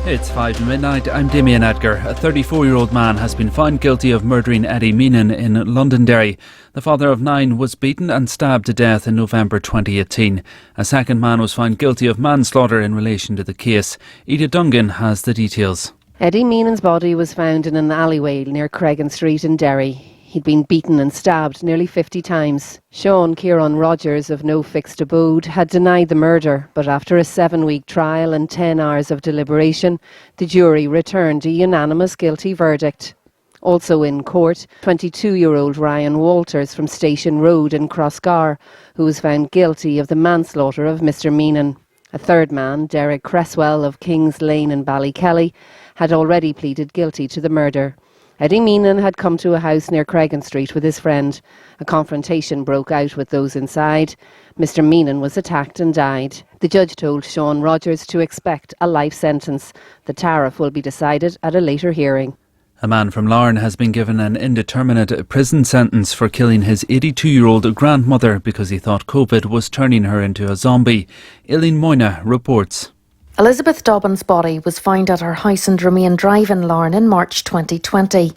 It's 5 to midnight. I'm Damien Edgar. A 34-year-old man has been found guilty of murdering Eddie Meenan in Londonderry. The father of 9 was beaten and stabbed to death in November 2018. A second man was found guilty of manslaughter in relation to the case. Ida Dungan has the details. Eddie Meenan's body was found in an alleyway near Cregan Street in Derry. He'd been beaten and stabbed nearly 50 times. Sean Kieran Rogers, of No Fixed Abode, had denied the murder, but after a 7-week trial and 10 hours of deliberation, the jury returned a unanimous guilty verdict. Also in court, 22-year-old Ryan Walters from Station Road in Crossgar, who was found guilty of the manslaughter of Mr Meenan. A third man, Derek Cresswell of Kings Lane in Ballykelly, had already pleaded guilty to the murder. Eddie Meenan had come to a house near Cregan Street with his friend. A confrontation broke out with those inside. Mr Meenan was attacked and died. The judge told Sean Rogers to expect a life sentence. The tariff will be decided at a later hearing. A man from Larne has been given an indeterminate prison sentence for killing his 82-year-old grandmother because he thought COVID was turning her into a zombie. Eileen Moyna reports. Elizabeth Dobbin's body was found at her house in Dromane Drive in Larne in March 2020.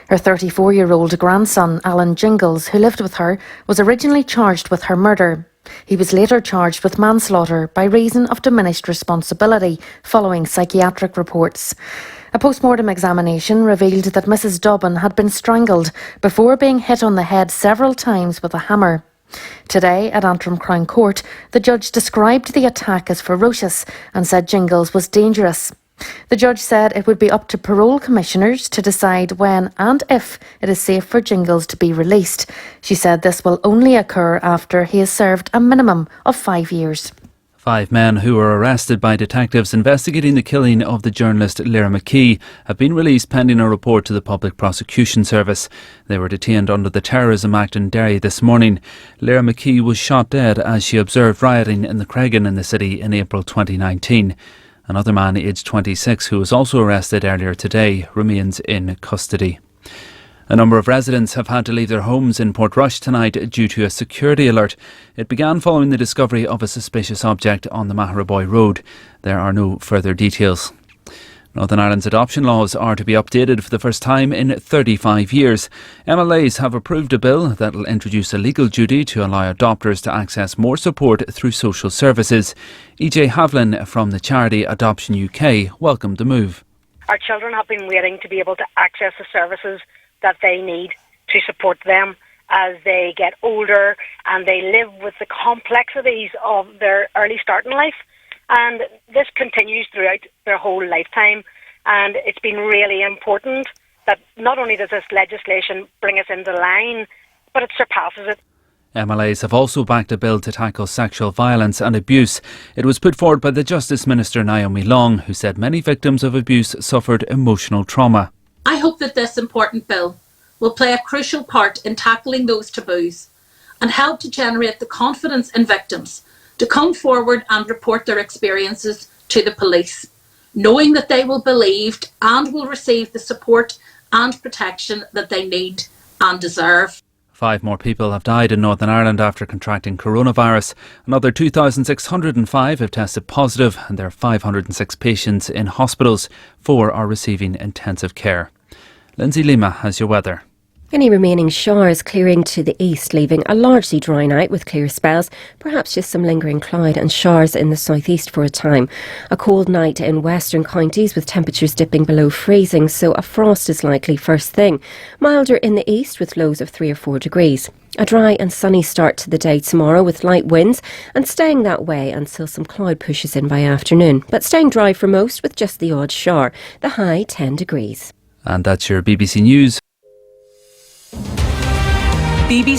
Her 34-year-old grandson, Alan Jingles, who lived with her, was originally charged with her murder. He was later charged with manslaughter by reason of diminished responsibility following psychiatric reports. A post-mortem examination revealed that Mrs Dobbin had been strangled before being hit on the head several times with a hammer. Today, at Antrim Crown Court, the judge described the attack as ferocious and said Jingles was dangerous. The judge said it would be up to parole commissioners to decide when and if it is safe for Jingles to be released. She said this will only occur after he has served a minimum of 5 years. 5 men who were arrested by detectives investigating the killing of the journalist Lyra McKee have been released pending a report to the Public Prosecution Service. They were detained under the Terrorism Act in Derry this morning. Lyra McKee was shot dead as she observed rioting in the Cregan in the city in April 2019. Another man aged 26 who was also arrested earlier today remains in custody. A number of residents have had to leave their homes in Portrush tonight due to a security alert. It began following the discovery of a suspicious object on the Maharaboy Road. There are no further details. Northern Ireland's adoption laws are to be updated for the first time in 35 years. MLAs have approved a bill that will introduce a legal duty to allow adopters to access more support through social services. EJ Havlin from the charity Adoption UK welcomed the move. Our children have been waiting to be able to access the services that they need to support them as they get older and they live with the complexities of their early start in life. And this continues throughout their whole lifetime. And it's been really important that not only does this legislation bring us into line, but it surpasses it. MLAs have also backed a bill to tackle sexual violence and abuse. It was put forward by the Justice Minister Naomi Long, who said many victims of abuse suffered emotional trauma. I hope that this important bill will play a crucial part in tackling those taboos and help to generate the confidence in victims to come forward and report their experiences to the police, knowing that they will be believed and will receive the support and protection that they need and deserve. 5 more people have died in Northern Ireland after contracting coronavirus. Another 2,605 have tested positive and there are 506 patients in hospitals. 4 are receiving intensive care. Lindsay Lima has your weather. Any remaining showers clearing to the east, leaving a largely dry night with clear spells, perhaps just some lingering cloud and showers in the southeast for a time. A cold night in western counties with temperatures dipping below freezing, so a frost is likely first thing. Milder in the east with lows of 3 or 4 degrees. A dry and sunny start to the day tomorrow with light winds and staying that way until some cloud pushes in by afternoon, but staying dry for most with just the odd shower. The high 10 degrees. And that's your BBC News. BBC